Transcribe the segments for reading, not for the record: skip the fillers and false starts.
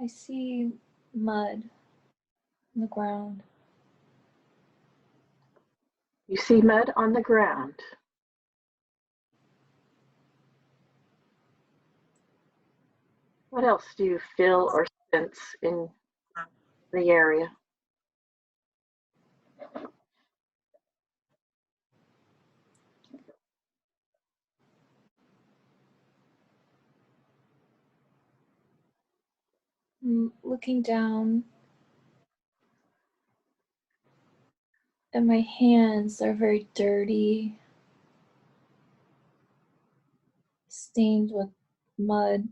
I see mud on the ground. You see mud on the ground. What else do you feel or sense in the area? I'm looking down and my hands are very dirty, stained with mud,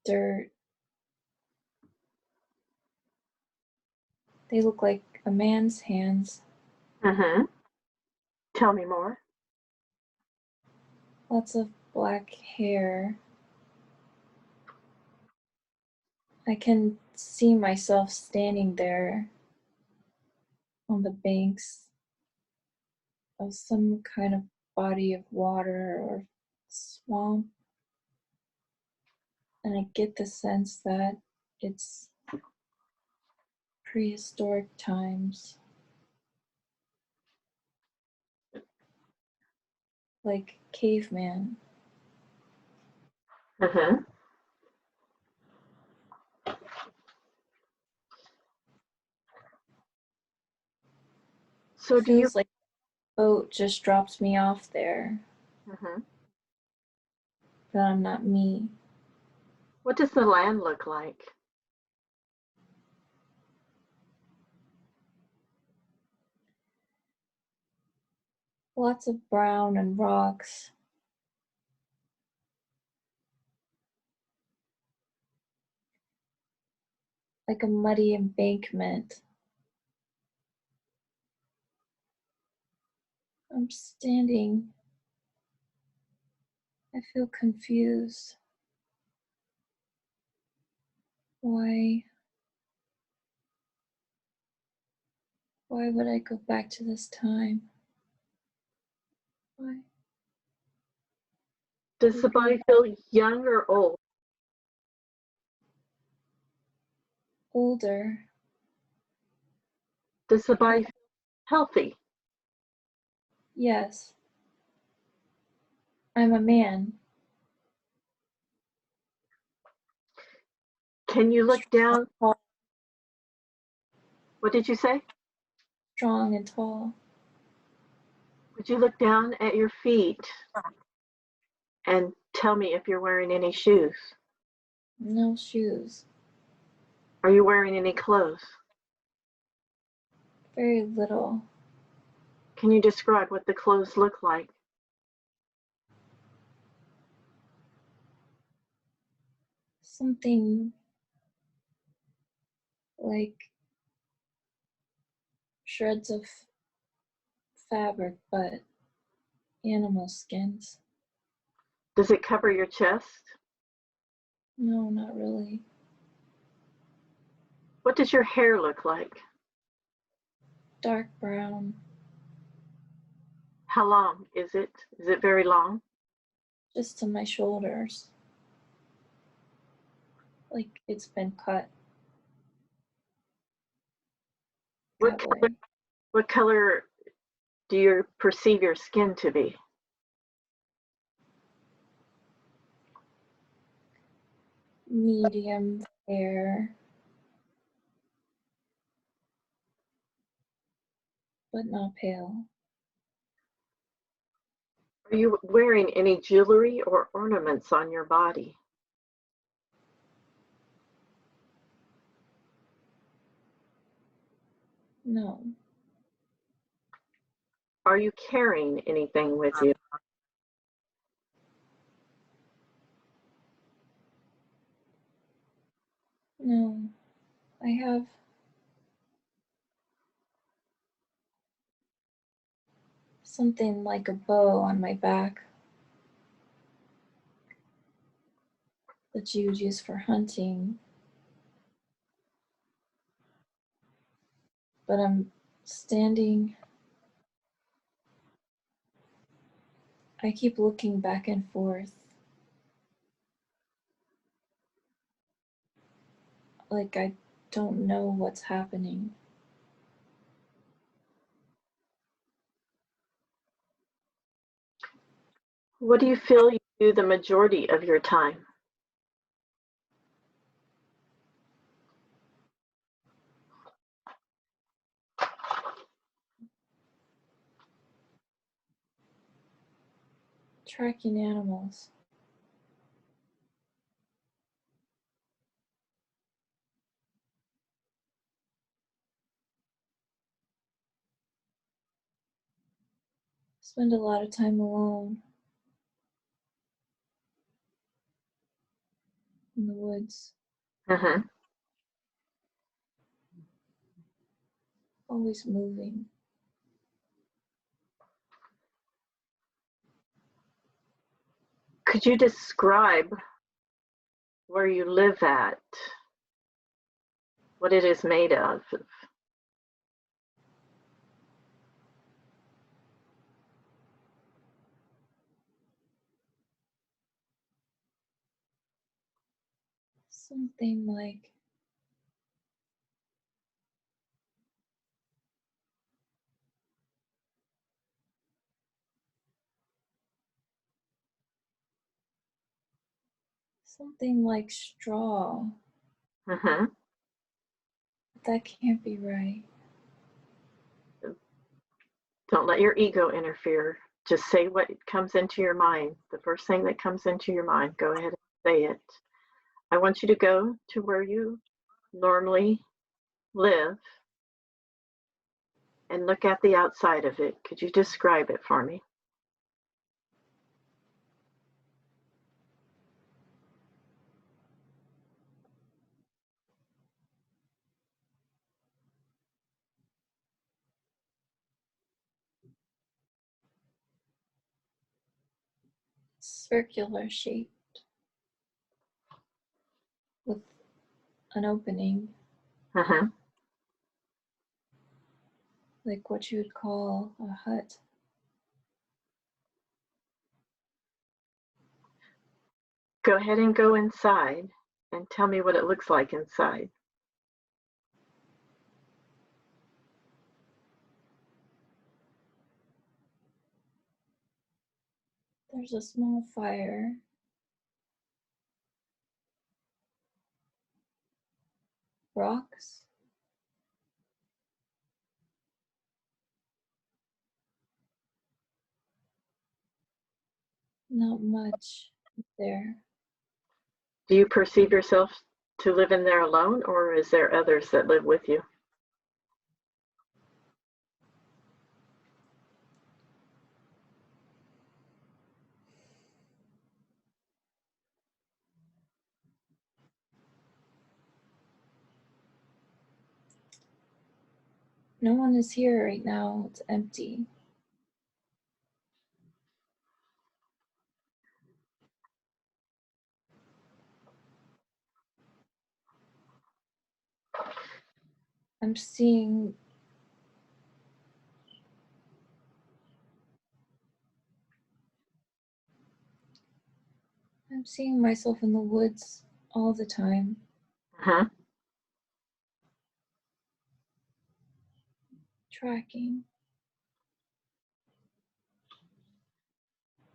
dirt. They look like a man's hands. Mm-hmm. Tell me more. Lots of black hair. I can see myself standing there on the banks of some kind of body of water or swamp. And I get the sense that it's prehistoric times. Like caveman. Mm-hmm. So do you? Feels like a boat just drops me off there. Mm-hmm. But I'm not me. What does the land look like? Lots of brown and rocks. Like a muddy embankment. I'm standing. I feel confused. Why would I go back to this time? Why? Does the body feel young or old? Older. Does the body feel healthy? Yes. I'm a man. Can you look down? What did you say? Strong and tall. Would you look down at your feet and tell me if you're wearing any shoes? No shoes. Are you wearing any clothes? Very little. Can you describe what the clothes look like? Something like shreds of fabric, but animal skins. Does it cover your chest? No, not really. What does your hair look like? Dark brown. How long is it? Is it very long? Just to my shoulders. Like it's been cut. What color do you perceive your skin to be? Medium fair, but not pale. Are you wearing any jewelry or ornaments on your body? No. Are you carrying anything with you? No. I have something like a bow on my back that you would use for hunting. But I'm standing. I keep looking back and forth like I don't know what's happening. What do you feel you do the majority of your time? Tracking animals. Spend a lot of time alone in the woods, Mm-hmm. always moving. Could you describe where you live at? What it is made of? Something like straw. Mm-hmm. But that can't be right. Don't let your ego interfere. Just say what comes into your mind. The first thing that comes into your mind, go ahead and say it. I want you to go to where you normally live and look at the outside of it. Could you describe it for me? Circular shaped with an opening, Mm-hmm. like what you would call a hut. Go ahead and go inside and tell me what it looks like inside. There's a small fire. Rocks. Not much there. Do you perceive yourself to live in there alone, or is there others that live with you? No one is here right now. It's empty. I'm seeing myself in the woods all the time. Uh-huh. Tracking.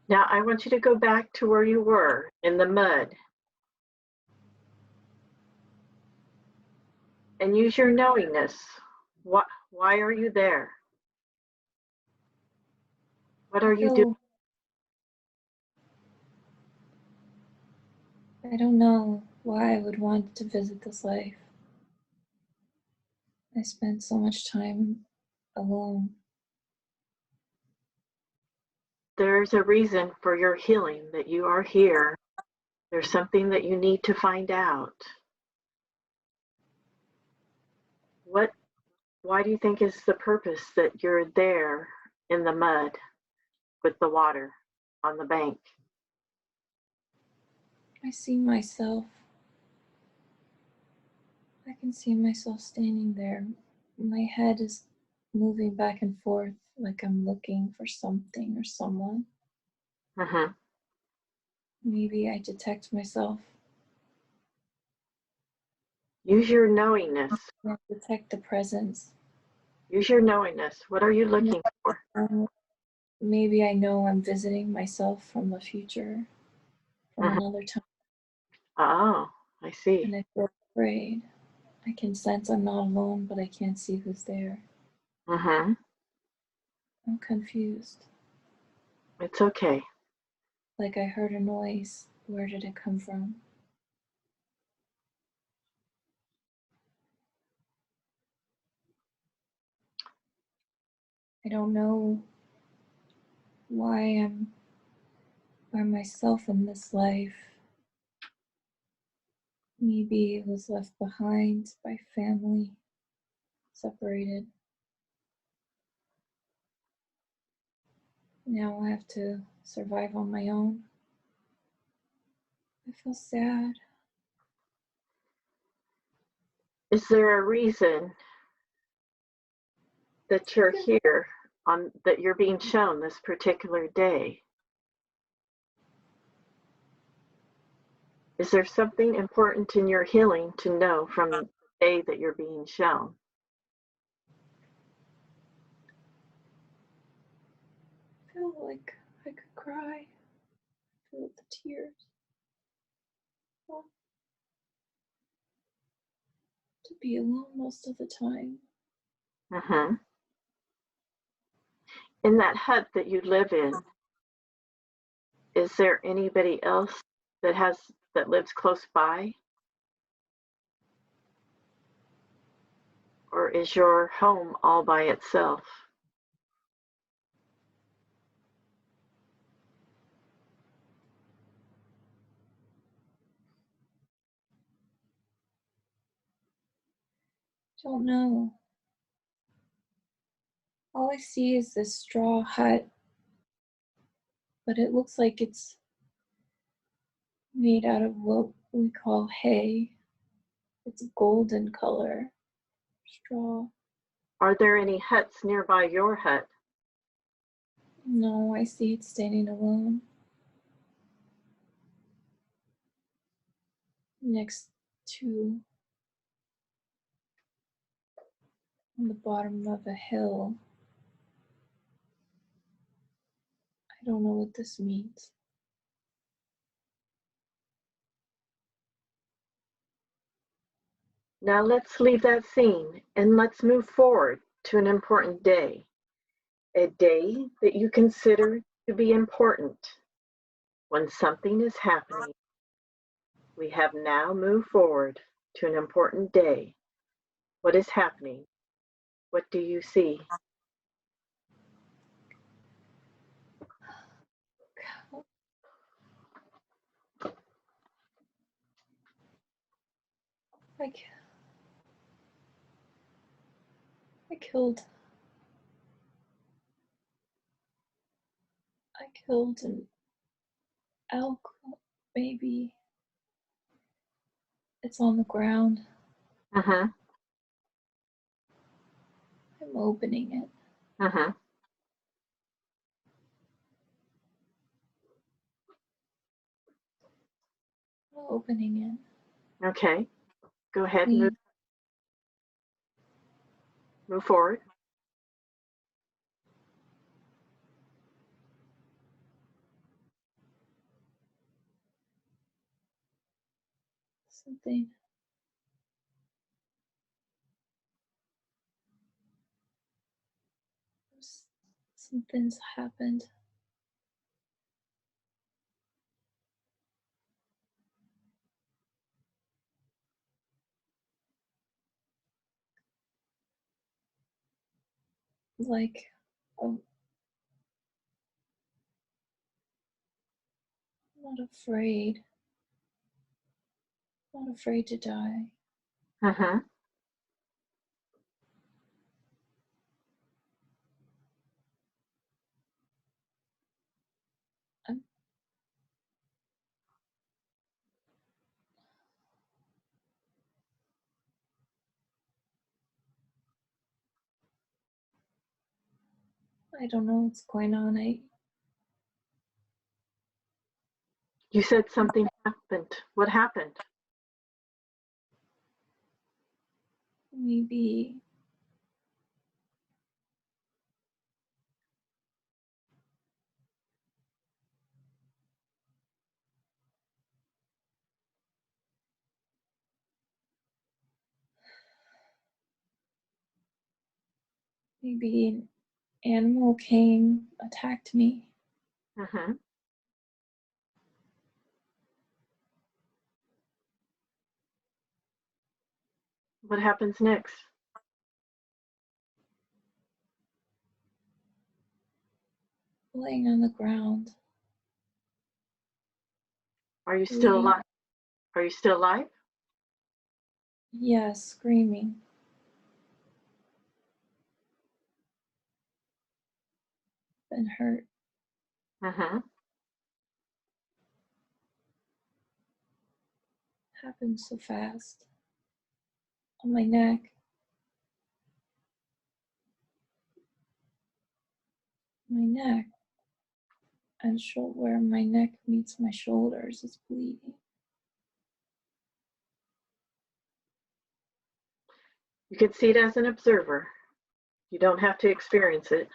Now I want you to go back to where you were in the mud and use your knowingness. Why are you there? What I are you doing? feel, I don't know why I would want to visit this life. I spent so much time alone. There's a reason for your healing, that you are here. There's something that you need to find out. Why do you think is the purpose that you're there in the mud with the water on the bank? I see myself. I can see myself standing there. My head is moving back and forth like I'm looking for something or someone. Uh-huh. Maybe I detect myself Use your knowingness. I detect the presence. Use your knowingness. What are you looking for? Maybe I know I'm visiting myself from the future, from Mhm. another time, Oh, I see. and I feel afraid. I can sense I'm not alone, but I can't see who's there. Mm-hmm. I'm confused. It's okay. Like I heard a noise. Where did it come from? I don't know why I'm by myself in this life. Maybe it was left behind by family, separated. Now I have to survive on my own. I feel sad. Is there a reason that you're here that you're being shown this particular day? Is there something important in your healing to know from the day that you're being shown? I feel like I could cry. I feel the tears. Oh, to be alone most of the time. Mm-hmm. In that hut that you live in, is there anybody else that lives close by? Or is your home all by itself? Don't know. All I see is this straw hut, but it looks like it's made out of what we call hay. It's golden color straw. Are there any huts nearby your hut? No, I see it standing alone next to on the bottom of a hill. I don't know what this means. Now let's leave that scene and let's move forward to an important day, a day that you consider to be important. When something is happening, we have now moved forward to an important day. What is happening? What do you see? I, I killed. I killed an elk. Maybe it's on the ground. Uh-huh. I'm opening it. Uh-huh. I'm opening it. Okay. Go ahead, Clean move forward. something. Something's happened. Like, I'm not afraid. Not afraid to die. Uh-huh. I'm, I don't know what's going on. You said something happened. What happened? Maybe an animal came, attacked me. Uh-huh. What happens next? Laying on the ground. Are you still Bleeding. alive? Are you still alive? Yes, screaming. Been hurt. Uh-huh. Happened so fast. On my neck. My neck. And where my neck meets my shoulders is bleeding. You can see it as an observer. You don't have to experience it.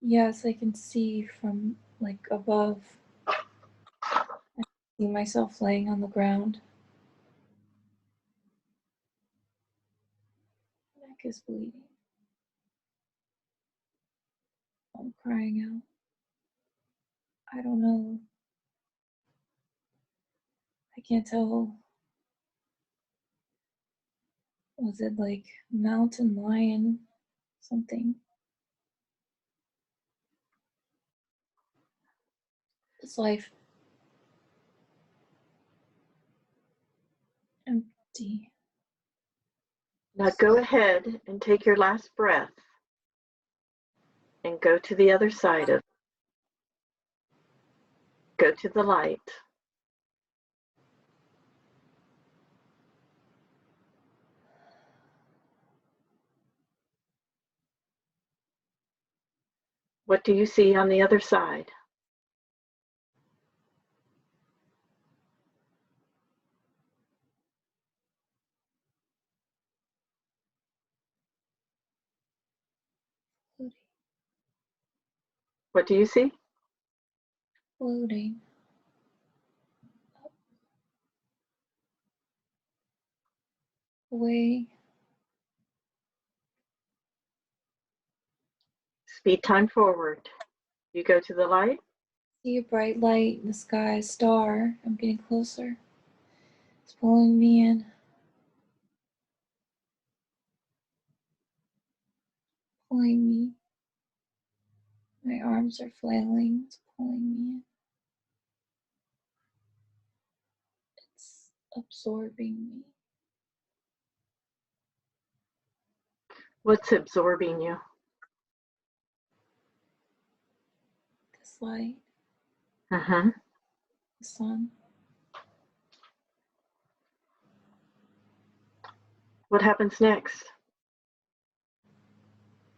Yes, I can see from like above. I see myself laying on the ground. My neck is bleeding. I'm crying out. I don't know. I can't tell. Was it like mountain lion something? It's life empty. Now go ahead and take your last breath and go to the other side of it. Go to the light. What do you see on the other side? Floating. What do you see? Floating. Up, away. Speed time forward. You go to the light. See a bright light in the sky, a star. I'm getting closer. It's pulling me in. Pulling me. My arms are flailing. It's pulling me in. It's absorbing me. What's absorbing you? This light, Uh-huh. the sun. What happens next?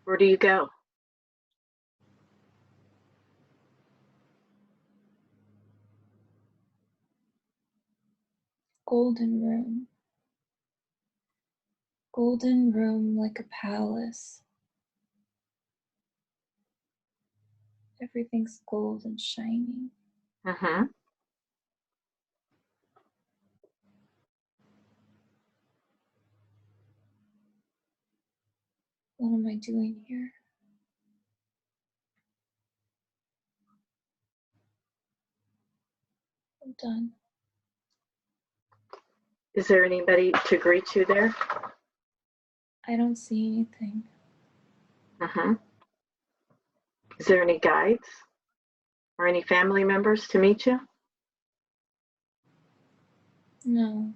Where do you go? Golden room. Golden room like a palace. Everything's gold and shining. Uh-huh. What am I doing here? I'm done. Is there anybody to greet you there? I don't see anything. Uh-huh. Is there any guides or any family members to meet you? No.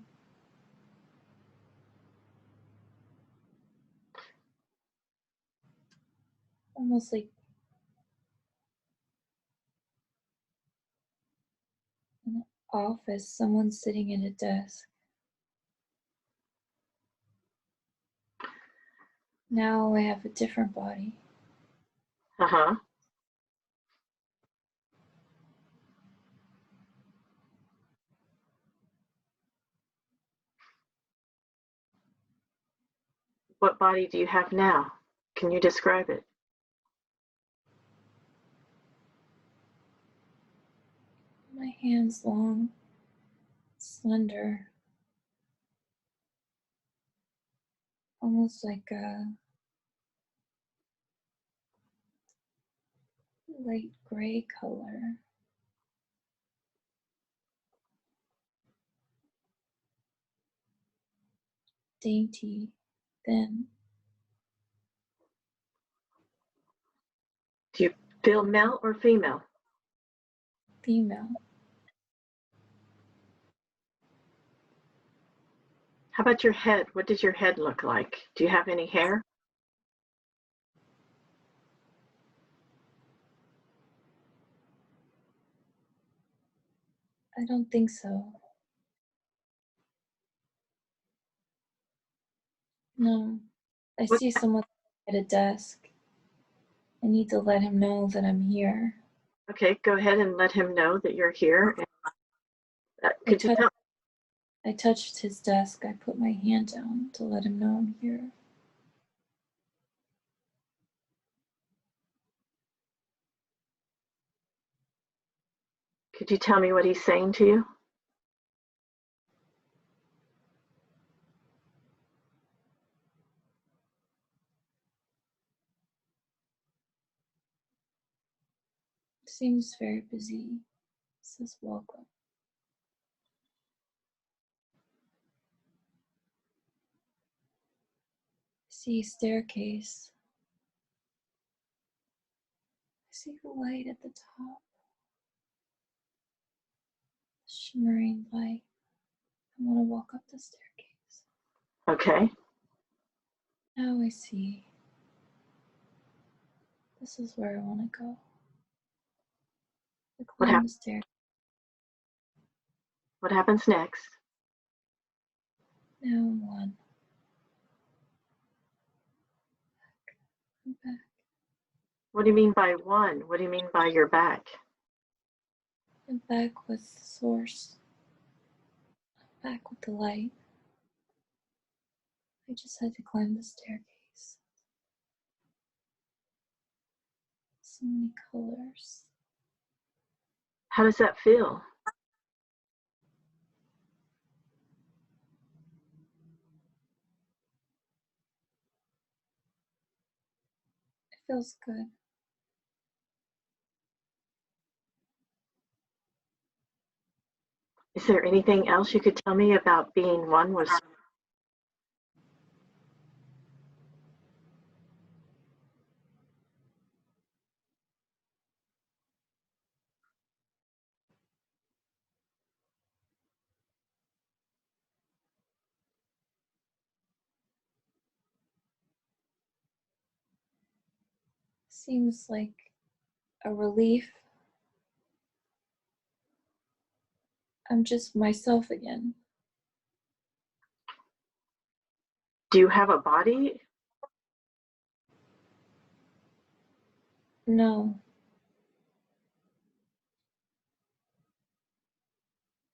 Almost like an office, someone sitting at a desk. Now I have a different body. Uh-huh. What body do you have now? Can you describe it? My hand's long, slender, almost like a light gray color. Dainty, thin. Do you feel male or female? Female. How about your head? What does your head look like? Do you have any hair? I don't think so. No. I What, see someone at a desk. I need to let him know that I'm here. okay, go ahead and let him know that you're here. I, Could you tell? I touched his desk. I put my hand down to let him know I'm here. Could you tell me what he's saying to you? Seems very busy. Says welcome. See staircase. I see the light at the top. Shimmering light. I want to walk up the staircase. Okay. Now I see. This is where I want to go. I climb the stairs. What happens next? Now I'm one. I'm back. What do you mean by one? What do you mean by your back? I'm back with the source. I'm back with the light. I just had to climb the staircase. So many colors. How does that feel? It feels good. Is there anything else you could tell me about being one with? Seems like a relief. I'm just myself again. Do you have a body? No,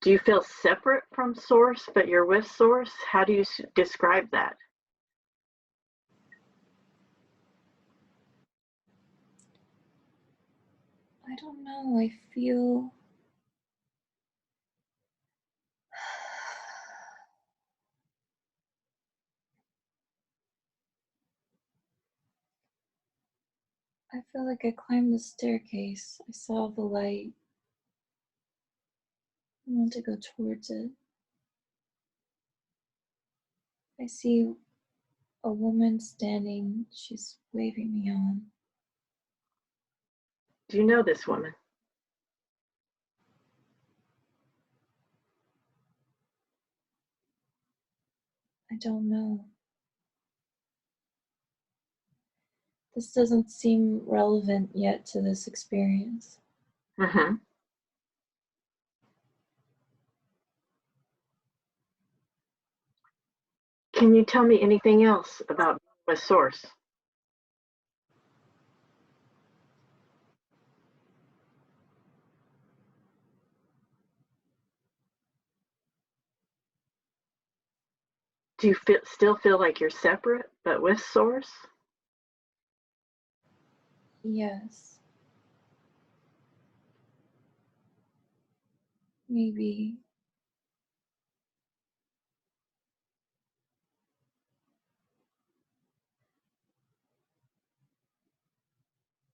Do you feel separate from source, but you're with source? How do you describe that? I don't know. I feel like I climbed the staircase. I saw the light. I want to go towards it. I see a woman standing. She's waving me on. Do you know this woman? I don't know. This doesn't seem relevant yet to this experience. Mm-hmm. Can you tell me anything else about with source? Do you still feel like you're separate, but with Source? Yes. Maybe.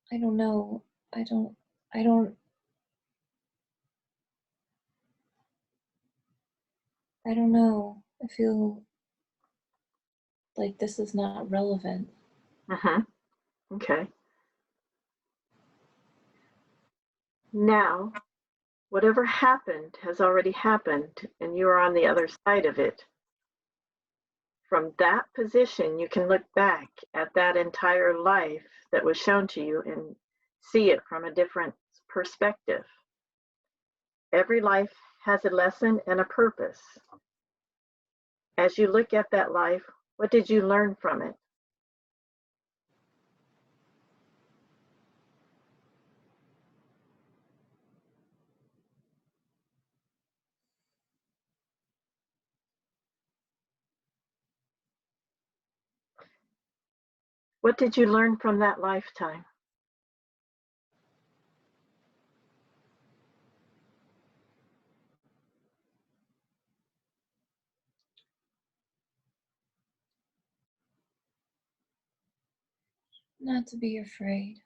I don't know. I don't, I don't, I don't know. I feel like this is not relevant. Mm-hmm. Okay. Now, whatever happened has already happened, and you are on the other side of it. From that position, you can look back at that entire life that was shown to you and see it from a different perspective. Every life has a lesson and a purpose. As you look at that life, what did you learn from it? What did you learn from that lifetime? Not to be afraid.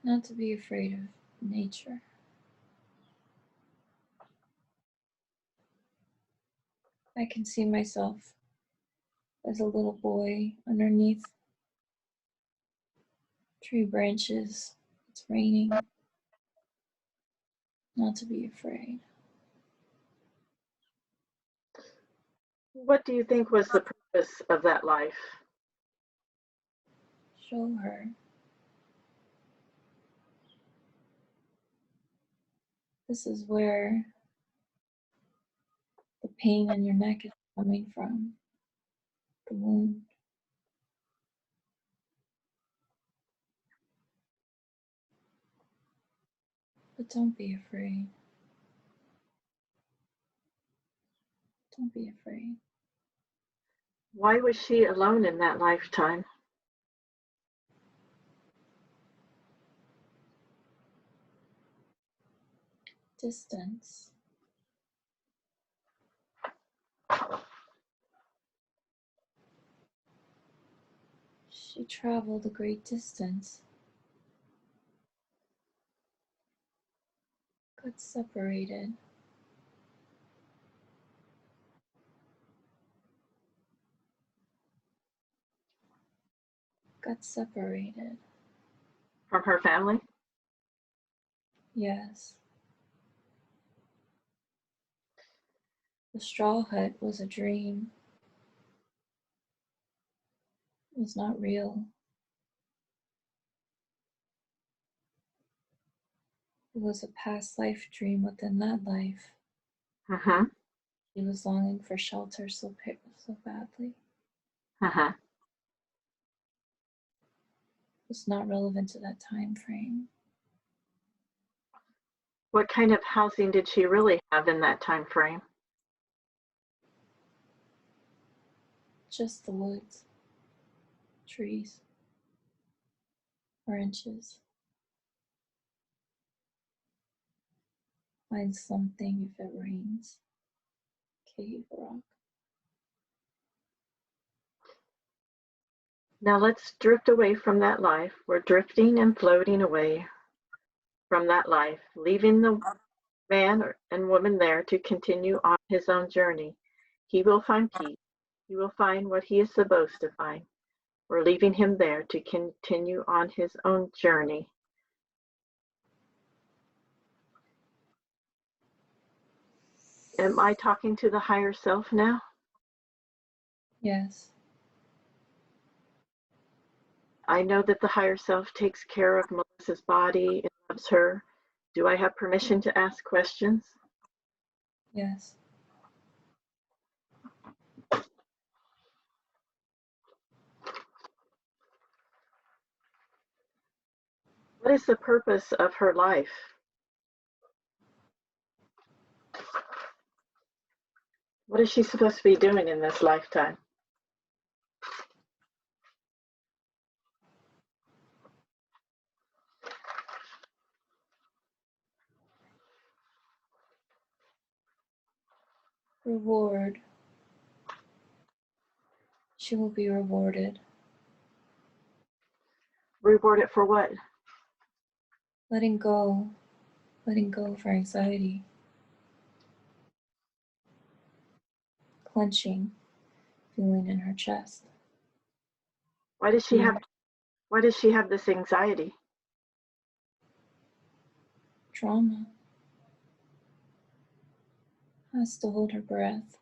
Not to be afraid of nature. I can see myself as a little boy underneath tree branches. It's raining. Not to be afraid. What do you think was the purpose of that life? Show her. This is where the pain in your neck is coming from. The wound. But don't be afraid. Don't be afraid. Why was she alone in that lifetime? Distance. She traveled a great distance. Got separated. Got separated. From her family? Yes. The straw hut was a dream. It was not real. It was a past life dream within that life. Mm-hmm. She was longing for shelter so badly. Mm-hmm. It's not relevant to that time frame. What kind of housing did she really have in that time frame? Just the woods, trees, branches. Find something if it rains. Cave, rock. Now let's drift away from that life. We're drifting and floating away from that life, leaving the man and woman there to continue on his own journey. He will find peace. He will find what he is supposed to find. We're leaving him there to continue on his own journey. Am I talking to the higher self now? Yes. I know that the higher self takes care of Melissa's body and loves her. Do I have permission to ask questions? Yes. What is the purpose of her life? What is she supposed to be doing in this lifetime? Reward. She will be rewarded. Rewarded for what? Letting go of her anxiety. Clenching, feeling in her chest. Why does she have this anxiety? Trauma. Has to hold her breath.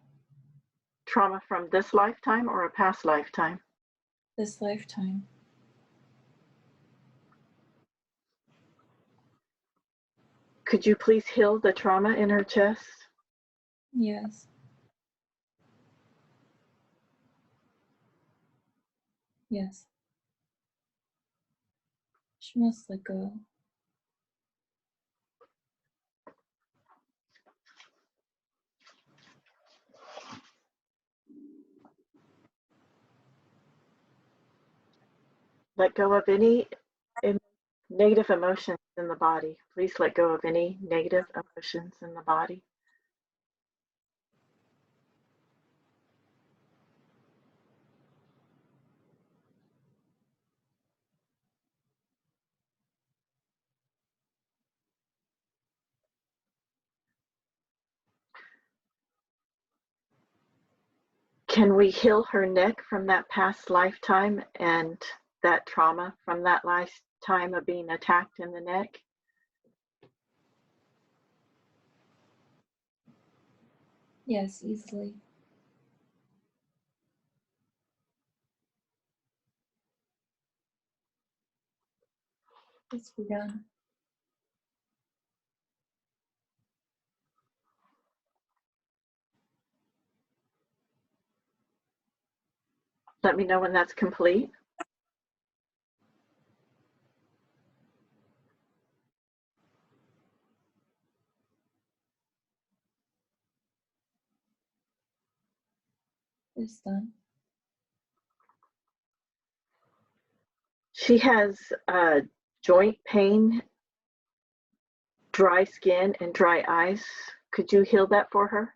Trauma from this lifetime or a past lifetime? This lifetime. Could you please heal the trauma in her chest? Yes. Yes. She must let go. Let go of any negative emotions in the body. Please let go of any negative emotions in the body. Can we heal her neck from that past lifetime and that trauma from that lifetime of being attacked in the neck? Yes, easily. It's begun. Let me know when that's complete. It's done. She has joint pain, dry skin, and dry eyes. Could you heal that for her?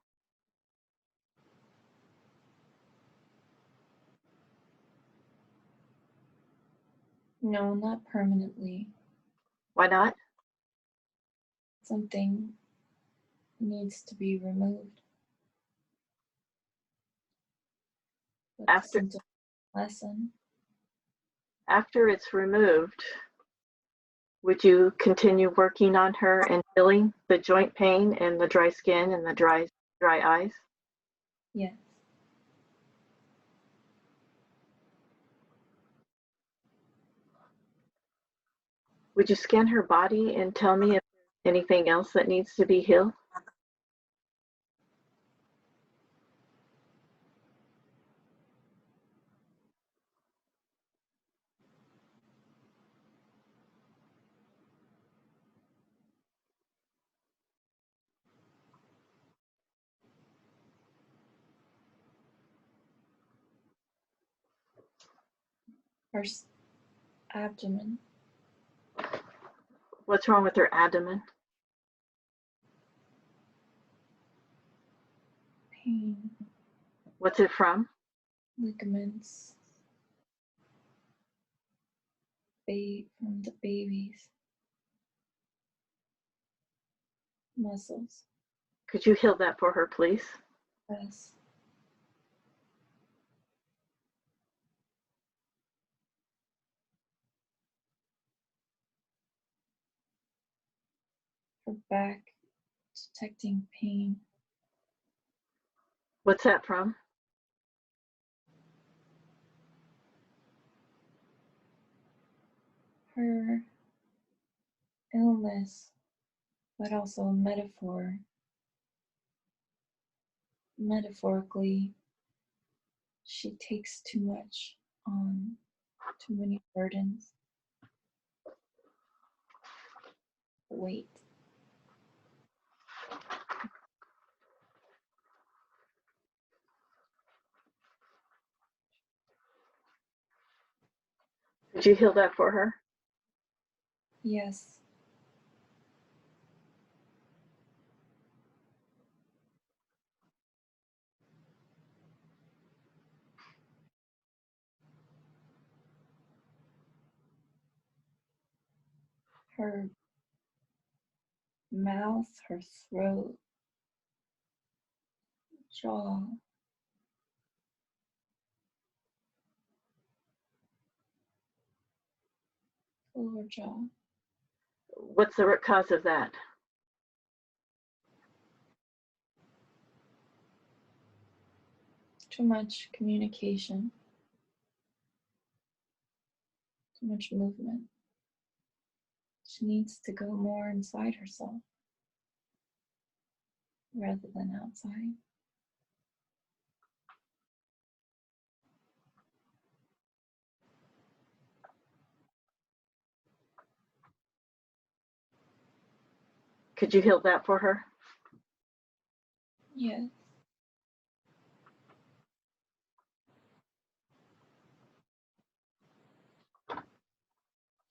No, not permanently. Why not? Something needs to be removed. But the After symptoms lessen. after it's removed, would you continue working on her and healing the joint pain and the dry skin and the dry eyes? Yes. Would you scan her body and tell me if there's anything else that needs to be healed? Her abdomen. What's wrong with her abdomen? Pain. What's it from? Ligaments. From the babies. Muscles. Could you heal that for her, please? Yes. Her back. Detecting pain. What's that from? Her illness, but also a metaphor. Metaphorically, she takes too much on, too many burdens. Weight. Did you heal that for her? Yes. Her mouth, her throat, jaw, lower jaw. What's the root cause of that? Too much communication, too much movement. She needs to go more inside herself rather than outside. Could you heal that for her? Yes.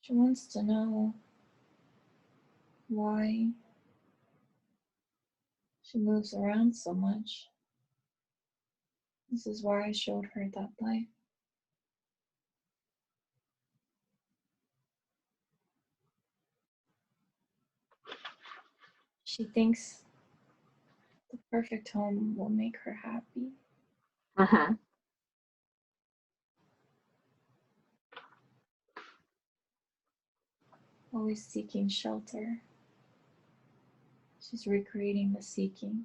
She wants to know why she moves around so much. This is why I showed her that life. She thinks the perfect home will make her happy. Mm-hmm. Always seeking shelter. She's recreating the seeking.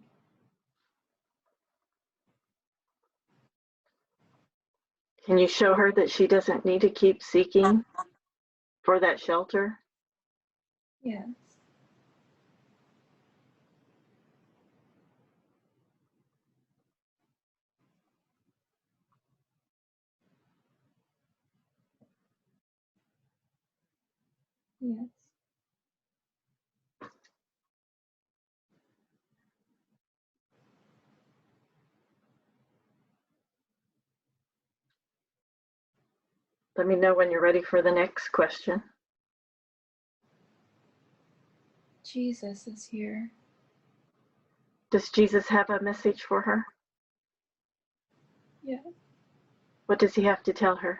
Can you show her that she doesn't need to keep seeking for that shelter? Yes. Yes. Let me know when you're ready for the next question. Jesus is here. Does Jesus have a message for her? Yeah. What does he have to tell her?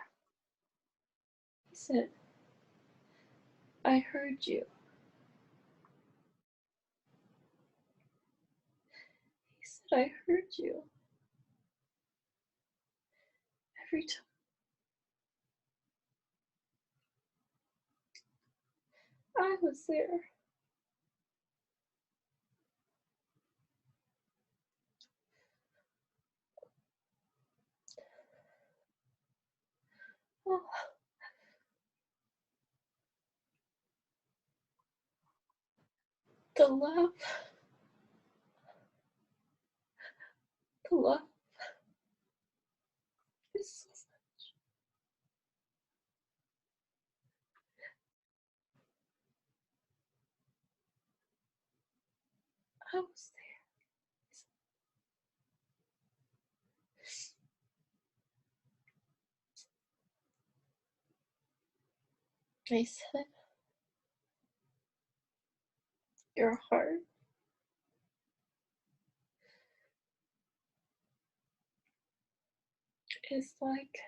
He said, I heard you. He said, I heard you. Every time I was there. Oh, the love. The love is so much. I was there. I said, your heart is like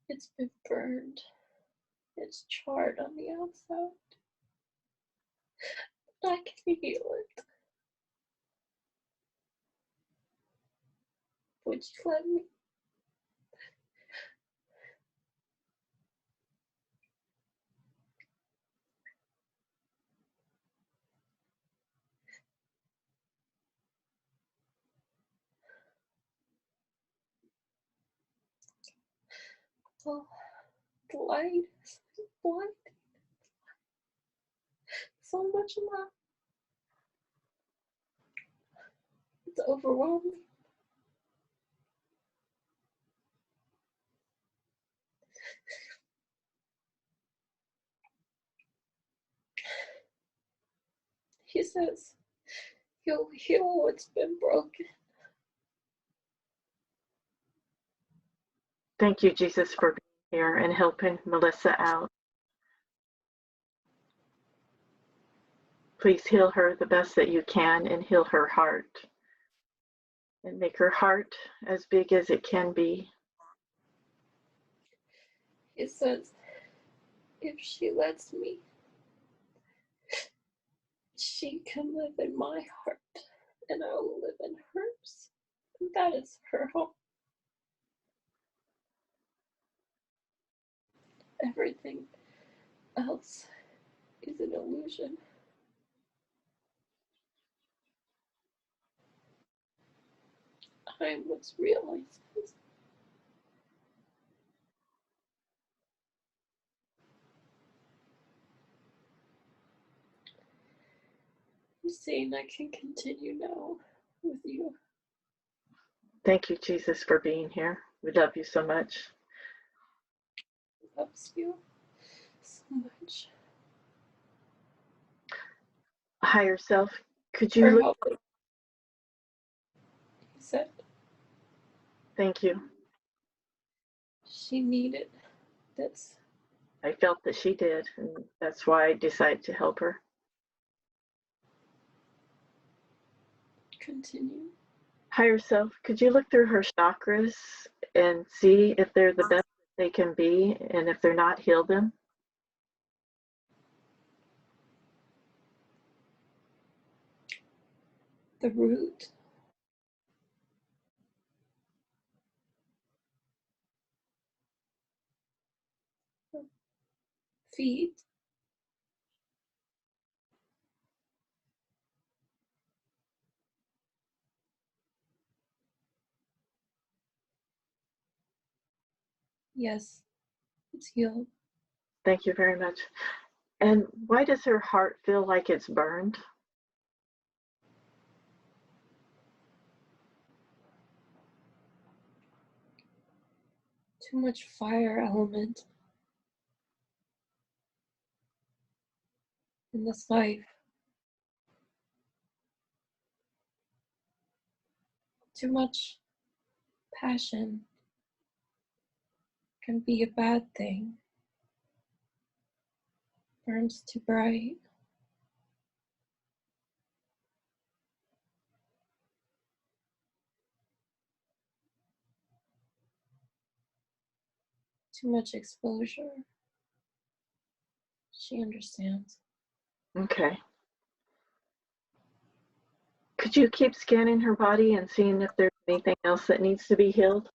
it's been burned. It's charred on the outside. But I can heal it. Would you let me? Oh, the light is like blinding. So much love. It's overwhelming. He says, he'll heal what's been broken. Thank you, Jesus, for being here and helping Melissa out. Please heal her the best that you can and heal her heart and make her heart as big as it can be. He says, if she lets me, she can live in my heart, and I will live in hers. And that is her home. Everything else is an illusion. I must realize this. You're saying I can continue now with you. Thank you, Jesus, for being here. We love you so much. Loves you so much. Higher self, could you For look? helping. He said Thank you. she needed this. I felt that she did, and that's why I decided to help her. Continue. Higher self, could you look through her chakras and see if they're the best they can be, and if they're not, heal them? The root. Feet. Yes, it's healed. Thank you very much. And why does her heart feel like it's burned? Too much fire element in this life. Too much passion can be a bad thing. Burns too bright. Too much exposure. She understands. Okay. Could you keep scanning her body and seeing if there's anything else that needs to be healed?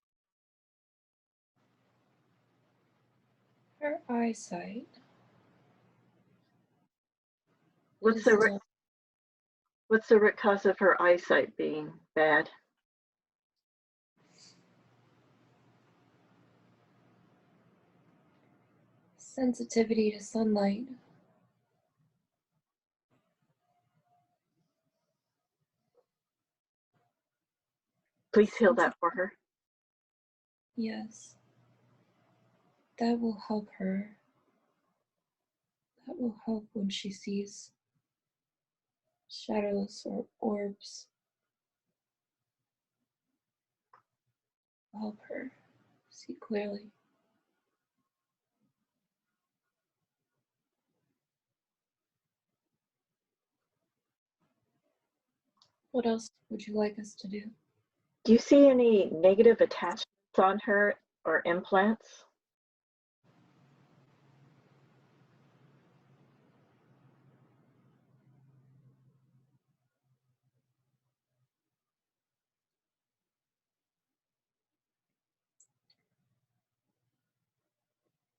Her eyesight What's is the still root cause of her eyesight being bad? sensitivity to sunlight. Please heal that for her. Yes, that will help her. That will help when she sees shadows or orbs. Help her see clearly. What else would you like us to do? Do you see any negative attachments on her or implants?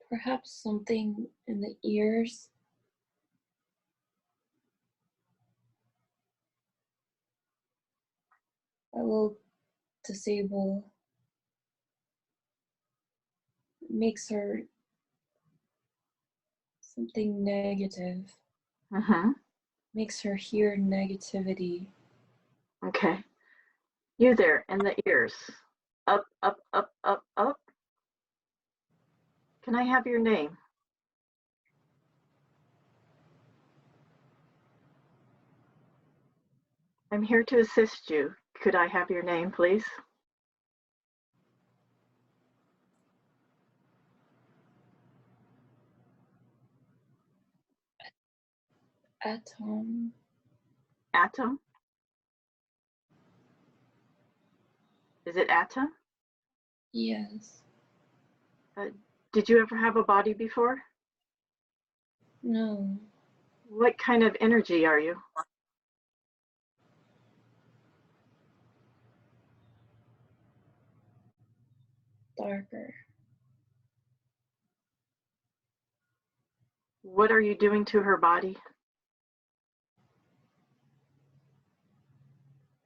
Perhaps something in the ears. That will disable, makes her something negative, Mm-hmm. makes her hear negativity. Okay. You there in the ears. Up, up, up, up, up. Can I have your name? I'm here to assist you. Could I have your name, please? Atom. Atom? Is it atom? Yes. Did you ever have a body before? No. What kind of energy are you? Darker. What are you doing to her body?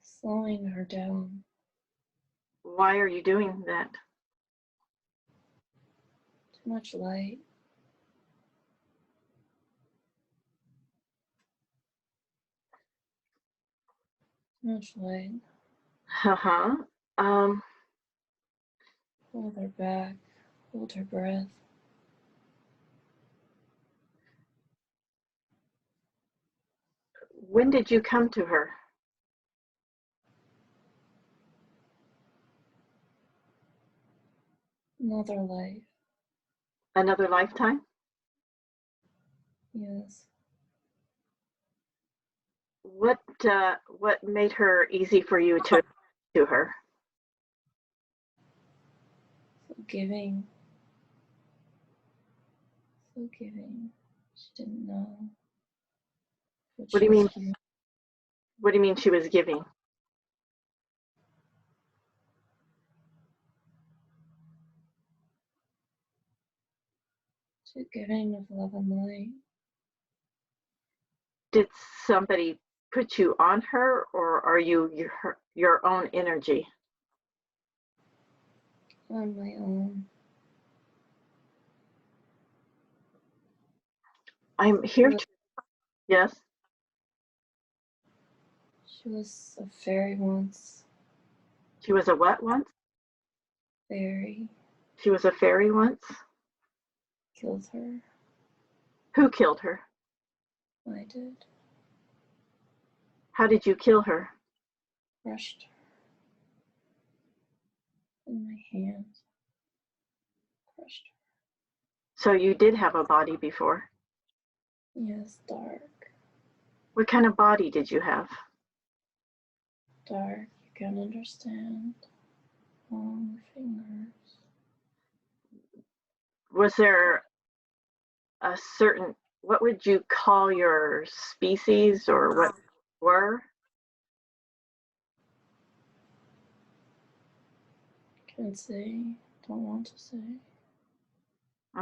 Slowing her down. Why are you doing that? Too much light. Too much light. Uh-huh. Hold her back. Hold her breath. When did you come to her? Another life. Another lifetime? Yes. What made her easy for you to her? Forgiving. Forgiving. She didn't know what What do she you was mean? doing. What do you mean she was giving? She was giving of love and light. Did somebody put you on her, or are you your own energy? On my own. I'm here to, yes. She was a fairy once. She was a what once? Fairy. She was a fairy once? Killed her. Who killed her? I did. How did you kill her? Crushed her. In my hand. Crushed her. So you did have a body before. Yes, dark. What kind of body did you have? Dark. You can understand. Long fingers. Was there a certain, what would you call your species, or what were? Can't say. Don't want to say.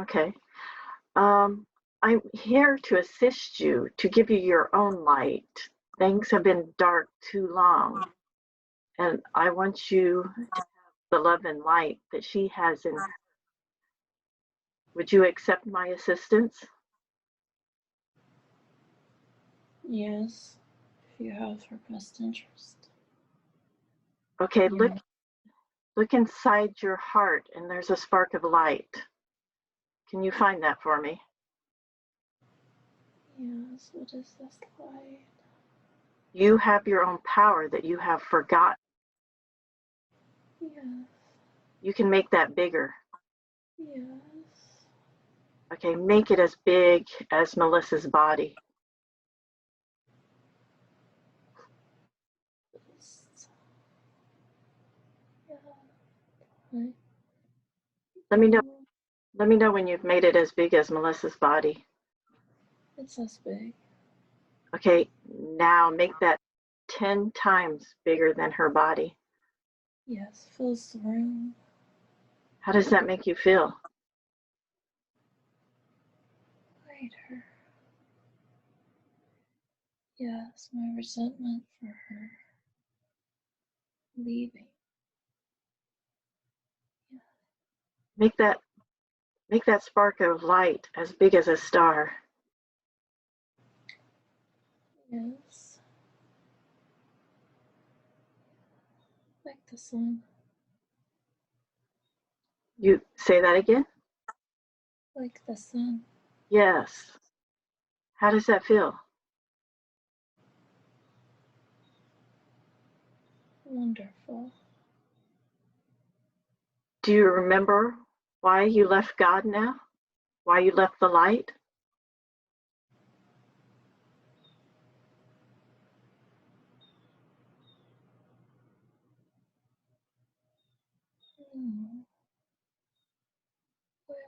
Okay. I'm here to assist you, to give you your own light. Things have been dark too long, and I want you to have the love and light that she has in her. Would you accept my assistance? Yes. If you have her best interest. Okay, Yeah. look inside your heart, and there's a spark of light. Can you find that for me? Yes. What is this light? You have your own power that you have forgotten. Yes. You can make that bigger. Yes. Okay, make it as big as Melissa's body. Yeah. Let me know when you've made it as big as Melissa's body. It's this big. Okay, now make that 10 times bigger than her body. Yes, fills the room. How does that make you feel? Lighter. Yes, my resentment for her leaving. Yeah. Make that spark of light as big as a star. Yes. Like the sun. You say that again? Like the sun. Yes. How does that feel? Wonderful. Do you remember why you left God now? Why you left the light?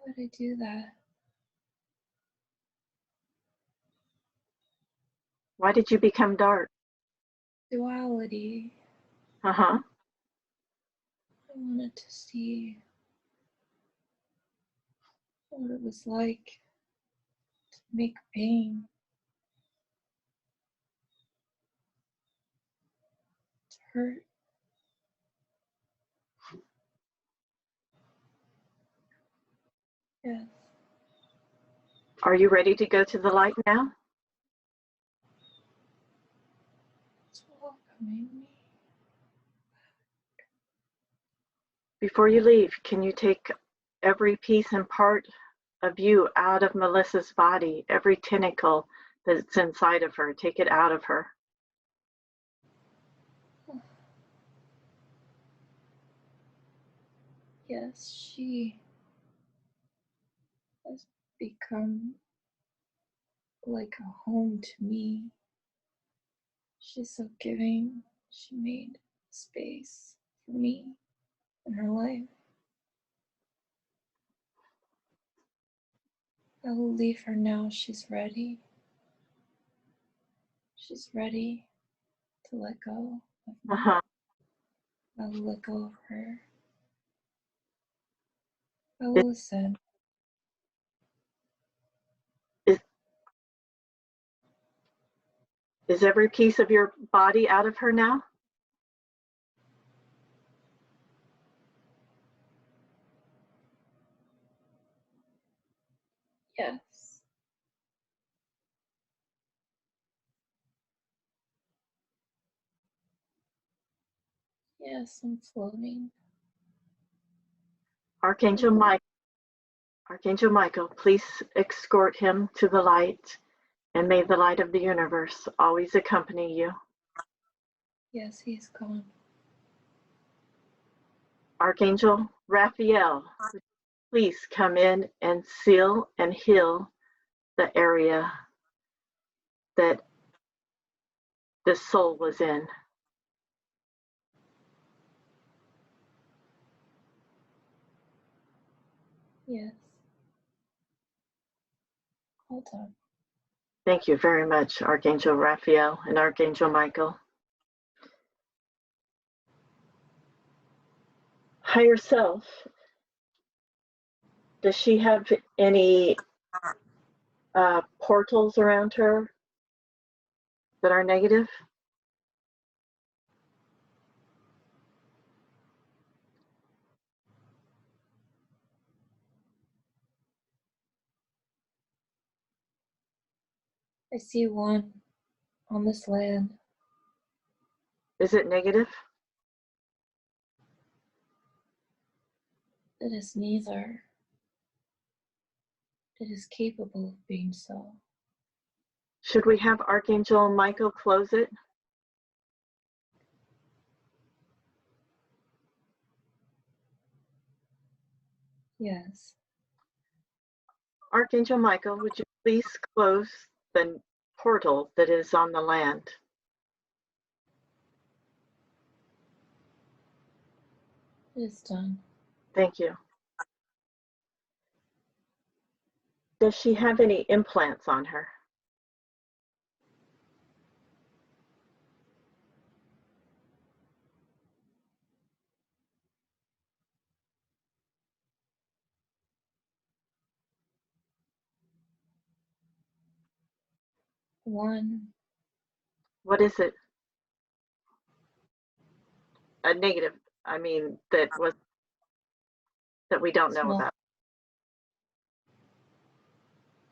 would I do that? Why did you become dark? Duality. Uh-huh. I wanted to see what it was like to make pain, to hurt. Yes, Are you ready to go to the light now? it's welcoming me. Before you leave, can you take every piece and part of you out of Melissa's body, every tentacle that's inside of her, take it out of her. Yes, she has become like a home to me. She's so giving. She made space for me in her life. I will leave her now. She's ready. She's ready to let go of me. Uh-huh. I will let go of her. I will ascend. Is every piece of your body out of her now? Yes. Yes, I'm floating. Archangel Michael, please escort him to the light, and may the light of the universe always accompany you. Yes, he's gone. Archangel Raphael, please come in and seal and heal the area that this soul was in. Yes. Hold on. Thank you very much, Archangel Raphael and Archangel Michael. Higher self, does she have any portals around her that are negative? I see one on this land. Is it negative? It is neither. It is capable of being so. Should we have Archangel Michael close it? Yes. Archangel Michael, would you please close the portal that is on the land? It is done. Thank you. Does she have any implants on her? One. What is it? A negative, I mean, that we don't know Small about.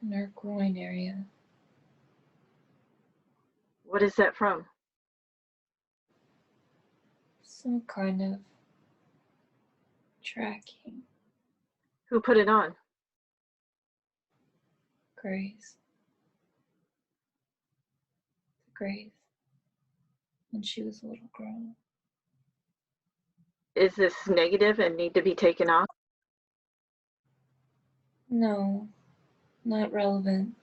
in her groin area. What is that from? Some kind of tracking. Who put it on? Grace. Grace. When she was a little girl. Is this negative and need to be taken off? No, not relevant.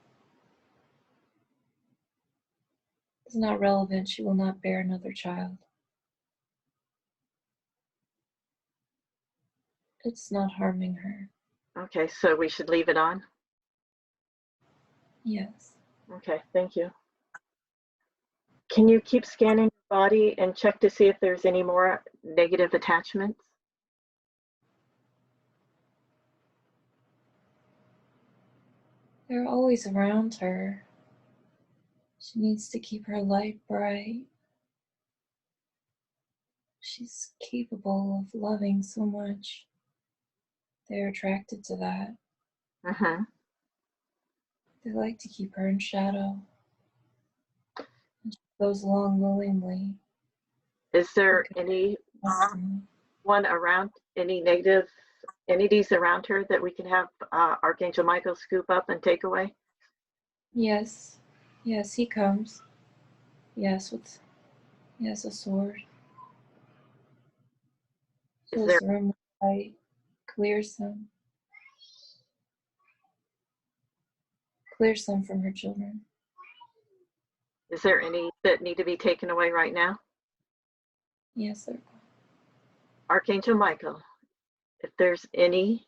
It's not relevant. She will not bear another child. It's not harming her. Okay, so we should leave it on? Yes. Okay, thank you. Can you keep scanning your body and check to see if there's any more negative attachments? They're always around her. She needs to keep her light bright. She's capable of loving so much. They're attracted to that. Mm-hmm. They like to keep her in shadow. And she goes along willingly. Is there anyone around, any negative entities around her that we can have Archangel Michael scoop up and take away? Yes. Yes, he comes. Yes, he has a sword. Is Fills there the room with light. Clears them. Clears them from her children. any that need to be taken away right now? Yes, they're gone. Archangel Michael, if there's any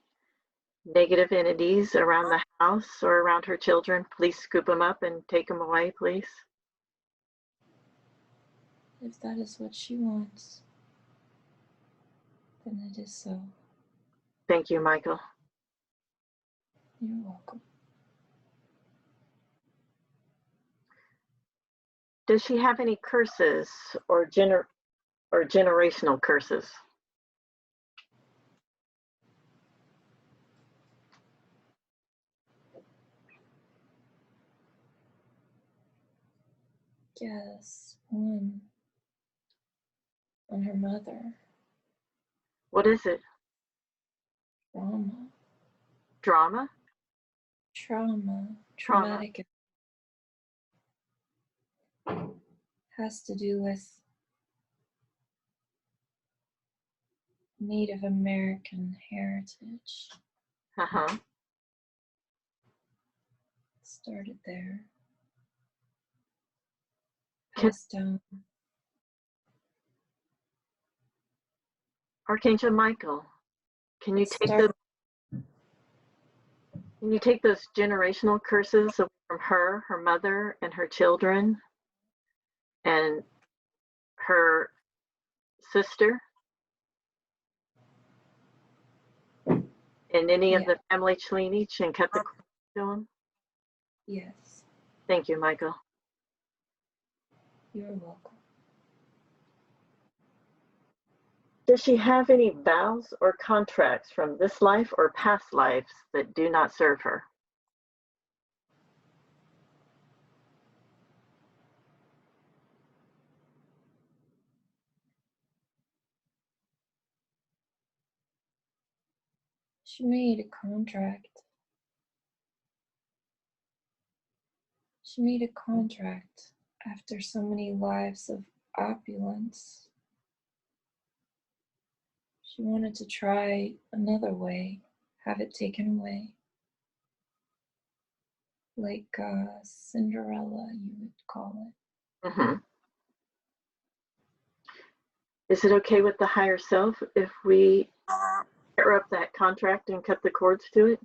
negative entities around the house or around her children, please scoop them up and take them away, please. If that is what she wants, then it is so. Thank you, Michael. You're welcome. Does she have any curses or generational curses? Yes, one on her mother. What is it? Trauma. Drama? Trauma. Trauma. Traumatic. Has to do with Native American heritage. Uh-huh. Started there. Can, Passed down. Archangel Michael, can you It take started. those generational curses away from her mother, and her children, and her sister, and any of Yeah. the family lineage, and cut the cord to them? Yes. Thank you, Michael. You're welcome. Does she have any vows or contracts from this life or past lives that do not serve her? She made a contract. She made a contract after so many lives of opulence. She wanted to try another way, have it taken away. Like Cinderella, you would call it. Mm-hmm. Is it okay with the higher self if we tear up that contract and cut the cords to it?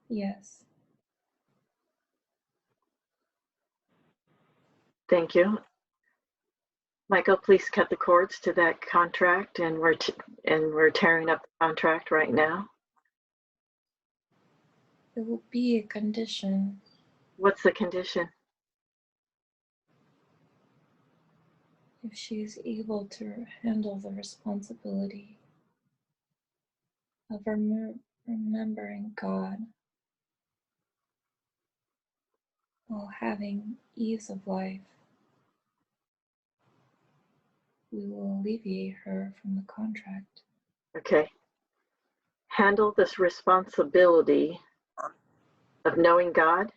Yes. Thank you. Michael, please cut the cords to that contract, and we're tearing up the contract right now. It will be a condition. What's the condition? If she is able to handle the responsibility of remembering God while having ease of life, we will alleviate her from the contract. Okay. Handle this responsibility of knowing God.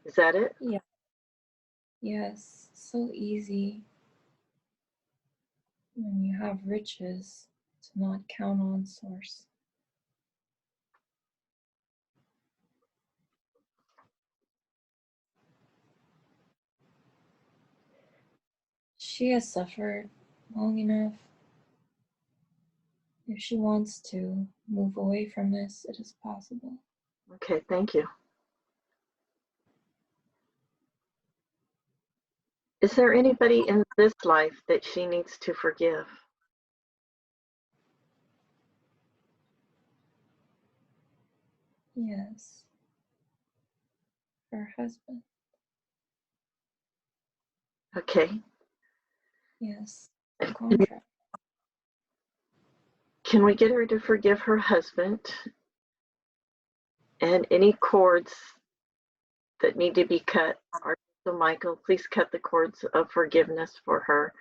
Is that it? Yeah. Yes, so easy when you have riches to not count on Source. She has suffered long enough. If she wants to move away from this, it is possible. Okay, thank you. Is there anybody in this life that she needs to forgive? Yes. Her husband. Okay. Yes. The contract. Can we get her to forgive her husband and any cords that need to be cut? Archangel Michael, please cut the cords of forgiveness for her.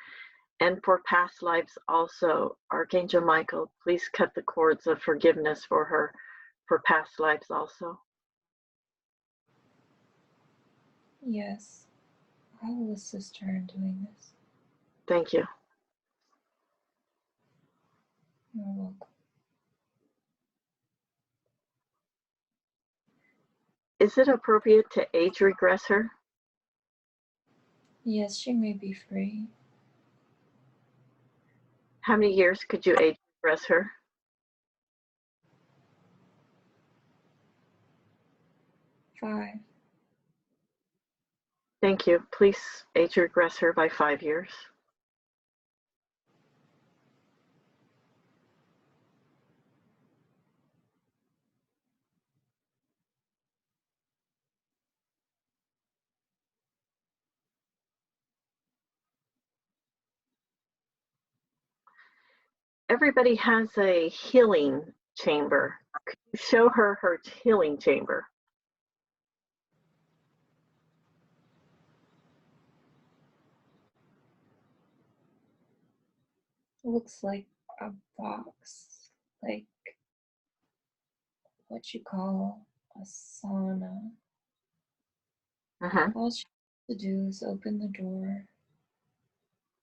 And for past lives also, Archangel Michael, please cut the cords of forgiveness for her for past lives also. Yes. I will assist her in doing this. Thank you. You're welcome. Is it appropriate to age regress her? Yes, she may be free. How many years could you age regress her? 5. Thank you. Please age regress her by 5 years. Everybody has a healing chamber. Could you show her her healing chamber? It looks like a box, like what you call a sauna. Uh-huh. All she has to do is open the door,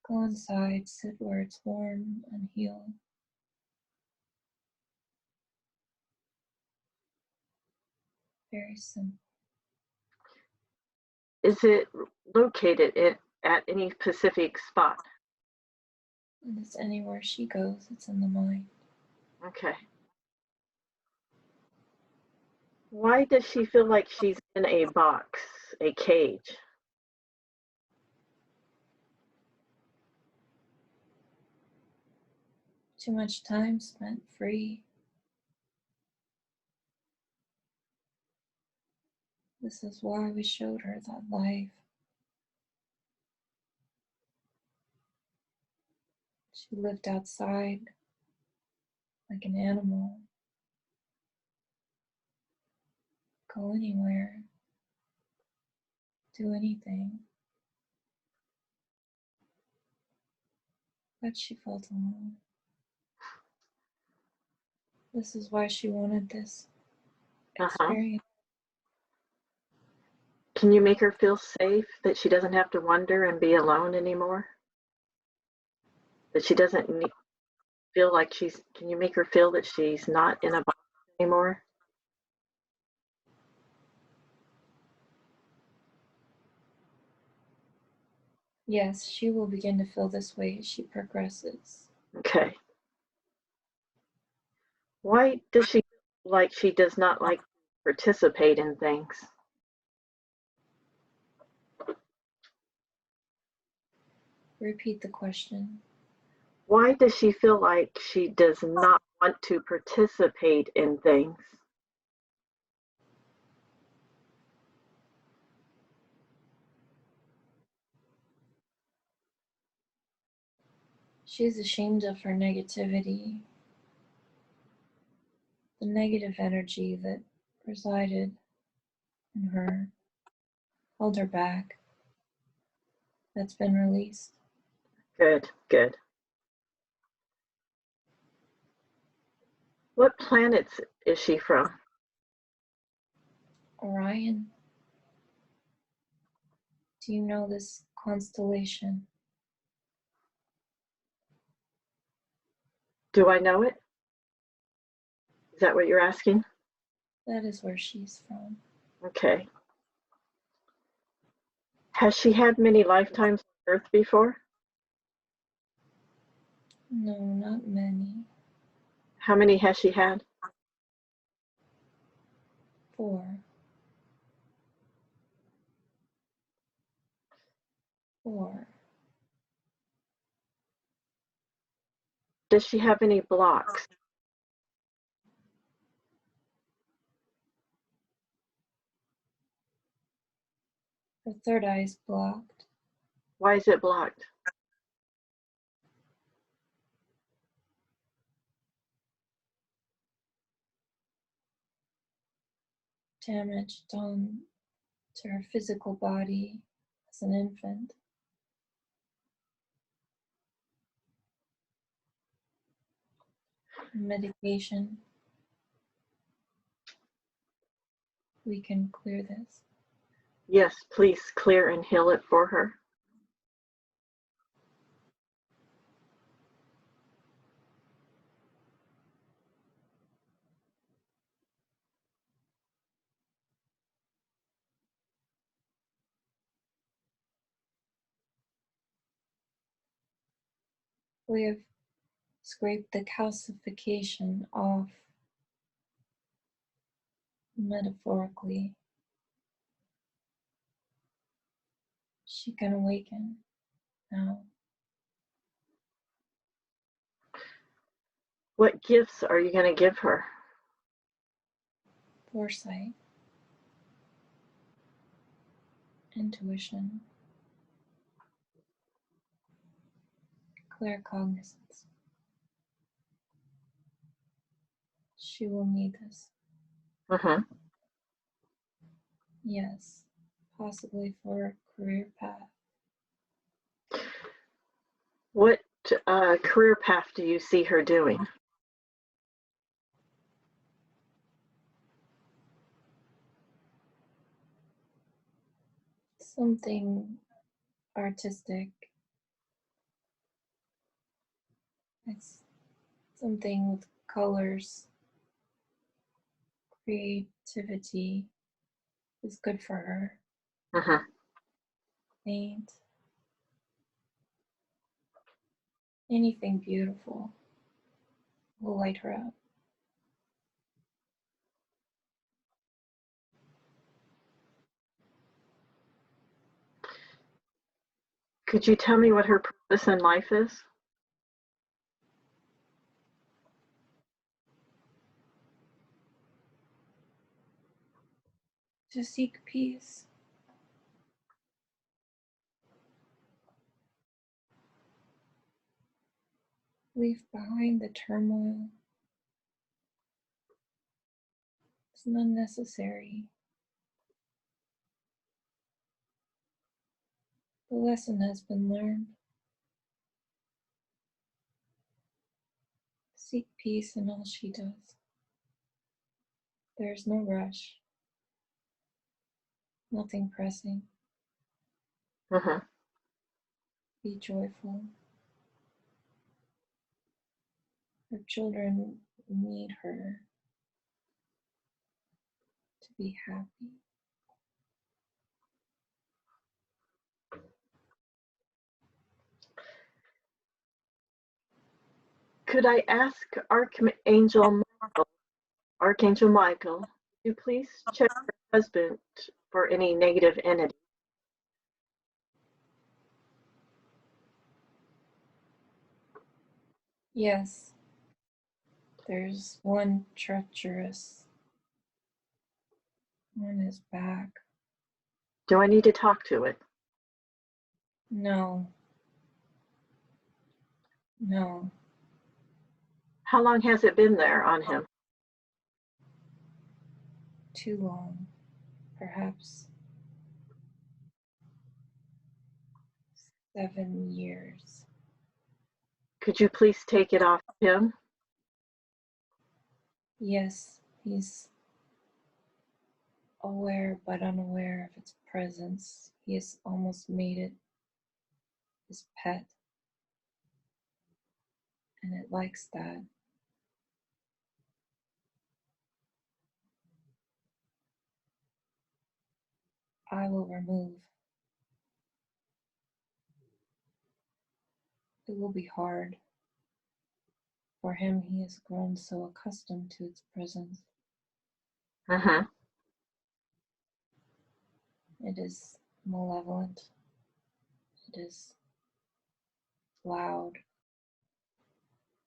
go inside, sit where it's warm, and heal. Very simple. Is it located at any specific spot? And it's anywhere she goes, it's in the mind. Okay. Why does she feel like she's in a box, a cage? Too much time spent free. This is why we showed her that life. She lived outside like an animal. Go anywhere. Do anything. But she felt alone. This is why she wanted this Uh-huh. experience. Can you make her feel safe, that she doesn't have to wonder and be alone anymore? That she doesn't feel like can you make her feel that she's not in a box anymore? Yes, she will begin to feel this way as she progresses. Okay. Why does she feel like she does not like to participate in things? Repeat the question. Why does she feel like she does not want to participate in things? She is ashamed of her negativity, the negative energy that resided in her, held her back. That's been released. Good, good. What planets is she from? Orion, do you know this constellation? Do I know it? Is that what you're asking? That is where she's from. Okay. Has she had many lifetimes on Earth before? No, not many. How many has she had? 4. 4. Does she have any blocks? Her third eye is blocked. Why is it blocked? Damage done to her physical body as an infant. Medication. We can clear this. Yes, please clear and heal it for her. We have scraped the calcification off, metaphorically. She can awaken now. What gifts are you going to give her? Foresight, intuition, claircognizance. She will need this. Mm-hmm. Yes, possibly for a career path. What career path do you see her doing? Something artistic. It's something with colors. Creativity is good for her. Mm-hmm. Paint. Anything beautiful will light her up. Could you tell me what her purpose in life is? To seek peace. Leave behind the turmoil. It's unnecessary. The lesson has been learned. Seek peace in all she does. There is no rush, nothing pressing. Mm-hmm. Be joyful. Her children need her to be happy. Could I ask Archangel Michael, to please check her husband for any negative entity? Yes, there's one treacherous on his back. Do I need to talk to it? No, no, How long has it been there on him? too long. Perhaps 7 years. Could you please take it off him? Yes, he's aware but unaware of its presence. He has almost made it his pet, and it likes that. I will remove. It will be hard. For him, he has grown so accustomed to its presence. Mm-hmm. It is malevolent. It is loud.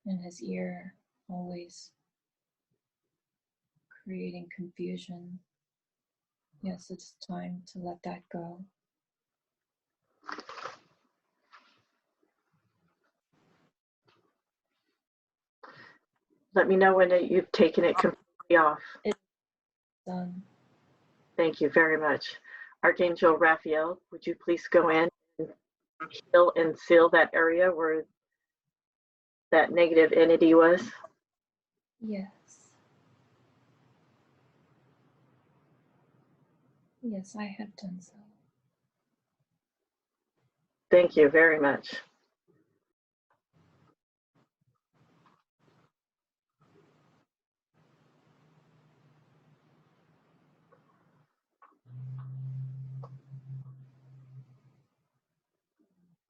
In his ear, always creating confusion. Yes, it's time to let that go. Let me know when you've taken it completely off. It's done. Thank you very much. Archangel Raphael, would you please go in and heal and seal that area where that negative entity was? Yes. Yes, I have done so. Thank you very much.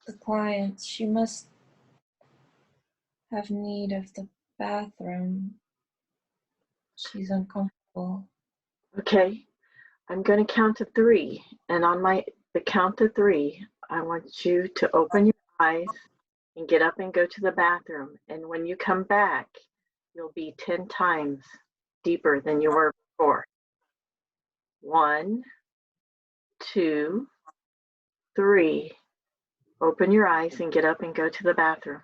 The client, she must have need of the bathroom. She's uncomfortable. Okay, I'm going to count to 3, and on the count to 3, I want you to open your eyes and get up and go to the bathroom. And when you come back, you'll be 10 times deeper than you were before. 1, 2, 3. Open your eyes and get up and go to the bathroom.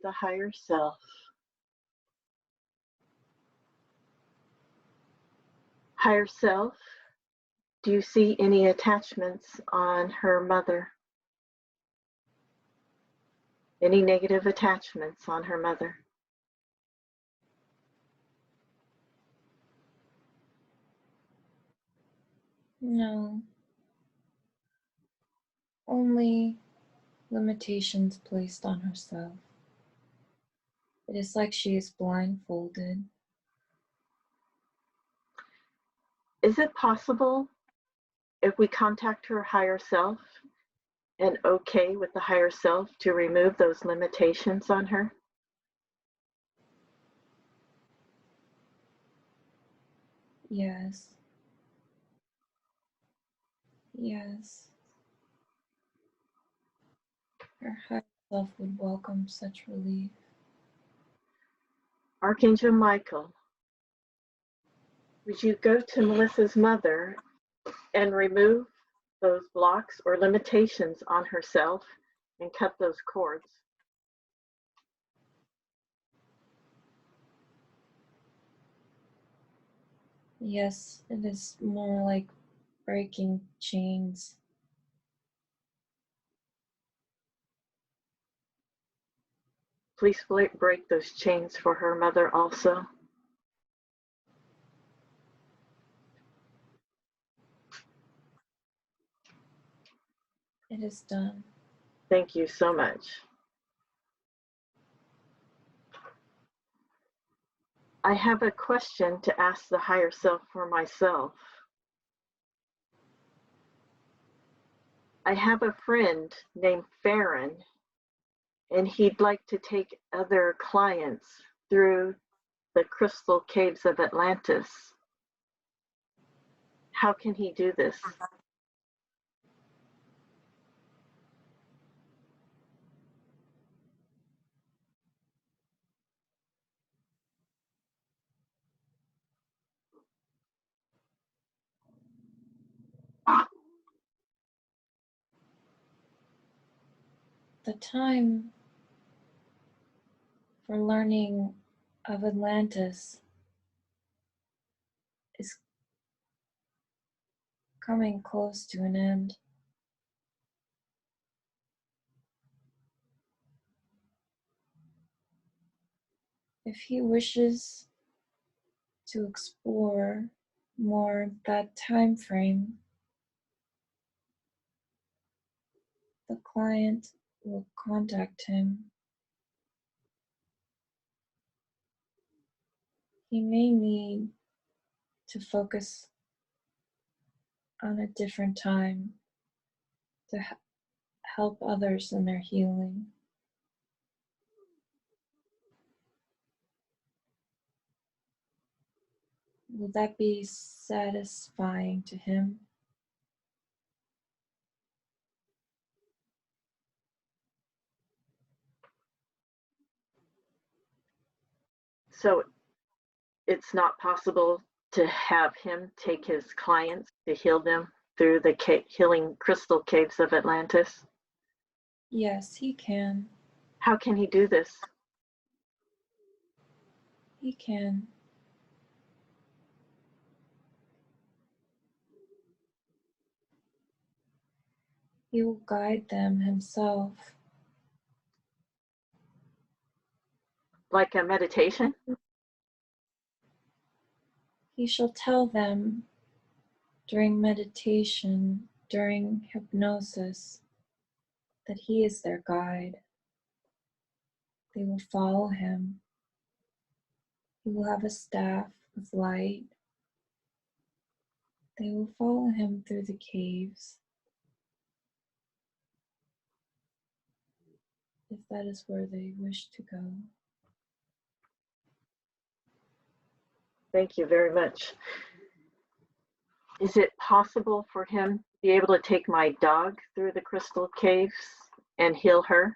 The higher self. Higher self, do you see any attachments on her mother? Any negative attachments on her mother? No. Only limitations placed on herself. It is like she is blindfolded. Is it possible if we contact her higher self and okay with the higher self to remove those limitations on her? Yes. Yes. Her higher self would welcome such relief. Archangel Michael, would you go to Melissa's mother and remove those blocks or limitations on herself and cut those cords? Yes, it is more like breaking chains. Please break those chains for her mother also. It is done. Thank you so much. I have a question to ask the higher self for myself. I have a friend named Farron, and he'd like to take other clients through the crystal caves of Atlantis. How can he do this? The time for learning of Atlantis is coming close to an end. If he wishes to explore more that time frame, the client will contact him. He may need to focus on a different time to help others in their healing. Will that be satisfying to him? So it's not possible to have him take his clients to heal them through the healing crystal caves of Atlantis? Yes, he can. How can he do this? He can. He will guide them himself. Like a meditation? He shall tell them during meditation, during hypnosis, that he is their guide. They will follow him. He will have a staff of light. They will follow him through the caves, if that is where they wish to go. Thank you very much. Is it possible for him to be able to take my dog through the crystal caves and heal her?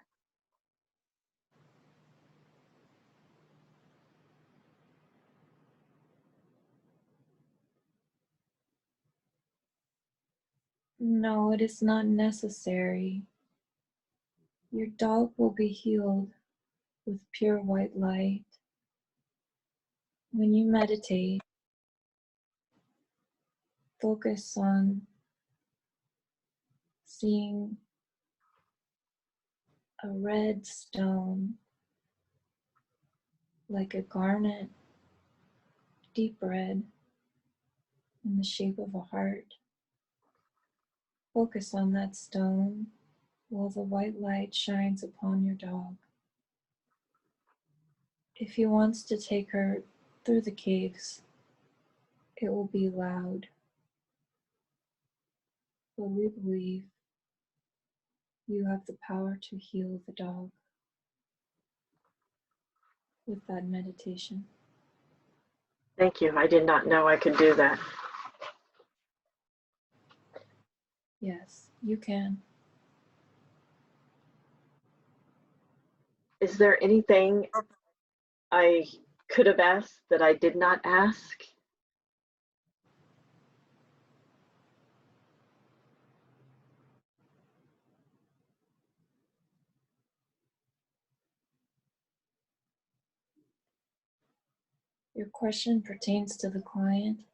No, it is not necessary. Your dog will be healed with pure white light. When you meditate, focus on seeing a red stone, like a garnet, deep red, in the shape of a heart. Focus on that stone while the white light shines upon your dog. If he wants to take her through the caves, it will be loud. But we believe you have the power to heal the dog with that meditation. Thank you. I did not know I could do that. Yes, you can. Is there anything I could have asked that I did not ask? Your question pertains to the client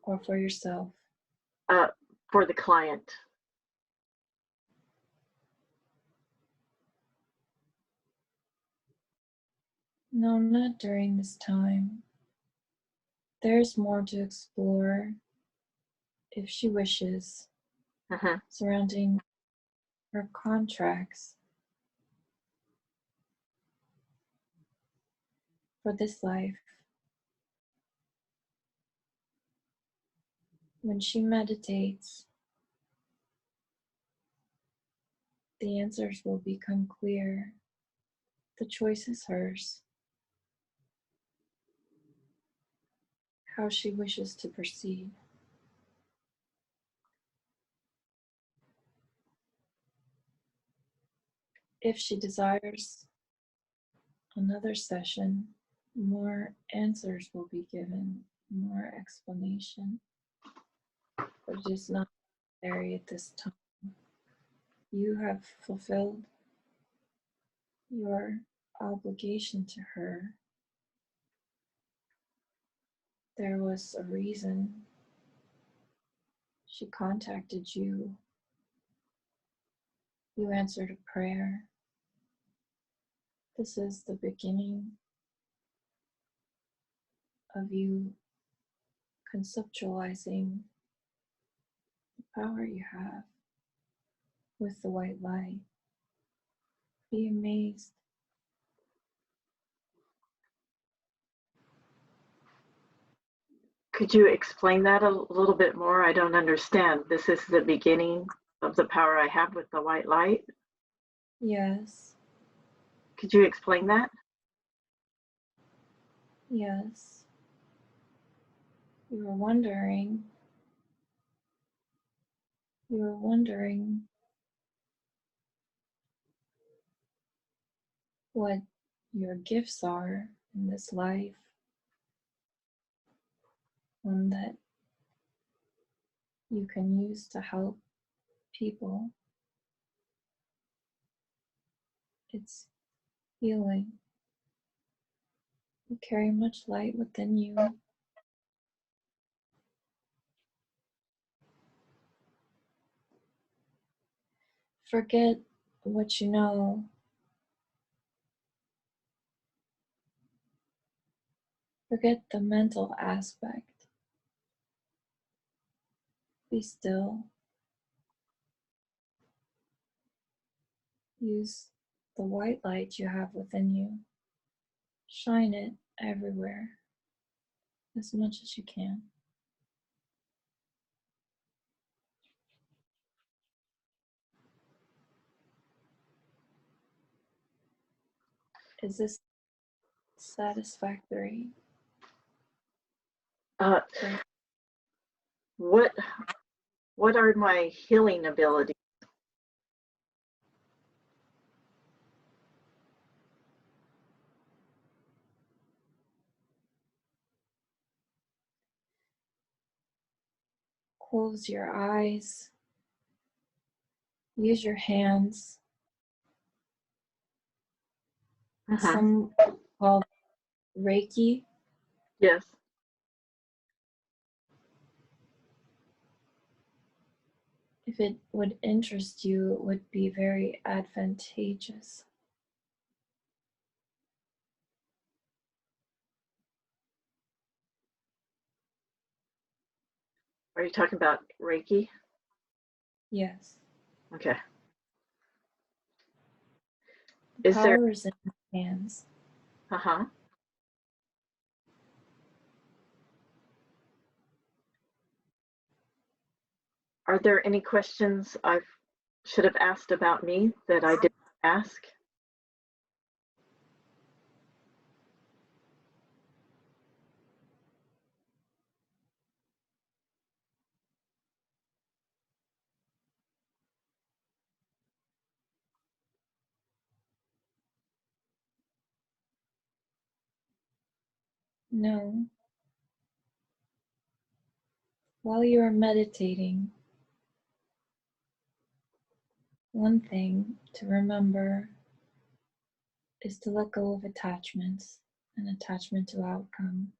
or for yourself? For the client. No, not during this time. There's more to explore, if she wishes, surrounding her contracts for this life. When she meditates, the answers will become clear. The choice is hers. How she wishes to proceed. If she desires another session, more answers will be given, more explanation, but it is not necessary at this time. You have fulfilled your obligation to her. There was a reason she contacted you. You answered a prayer. This is the beginning of you conceptualizing the power you have with the white light. Be amazed. Could you explain that a little bit more? I don't understand. This is the beginning of the power I have with the white light. Yes, Could you explain that? yes. You were wondering what your gifts are in this life, one that you can use to help people. It's healing. You carry much light within you. Forget what you know. Forget the mental aspect. Be still. Use the white light you have within you. Shine it everywhere as much as you can. Is this satisfactory? Uh, what are my healing abilities? Close your eyes. Use your hands. Some call Reiki. Yes. If it would interest you, it would be very advantageous. Are you talking about Reiki? Yes. Okay. The Is there? power is in your hands. Uh-huh. Are there any questions I should have asked about me that I didn't ask? No. While you are meditating, one thing to remember is to let go of attachments and attachment to outcome.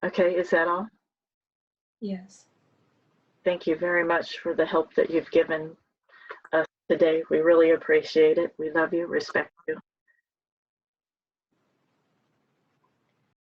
Okay, is that all? Yes. Thank you very much for the help that you've given us today. We really appreciate it. We love you, respect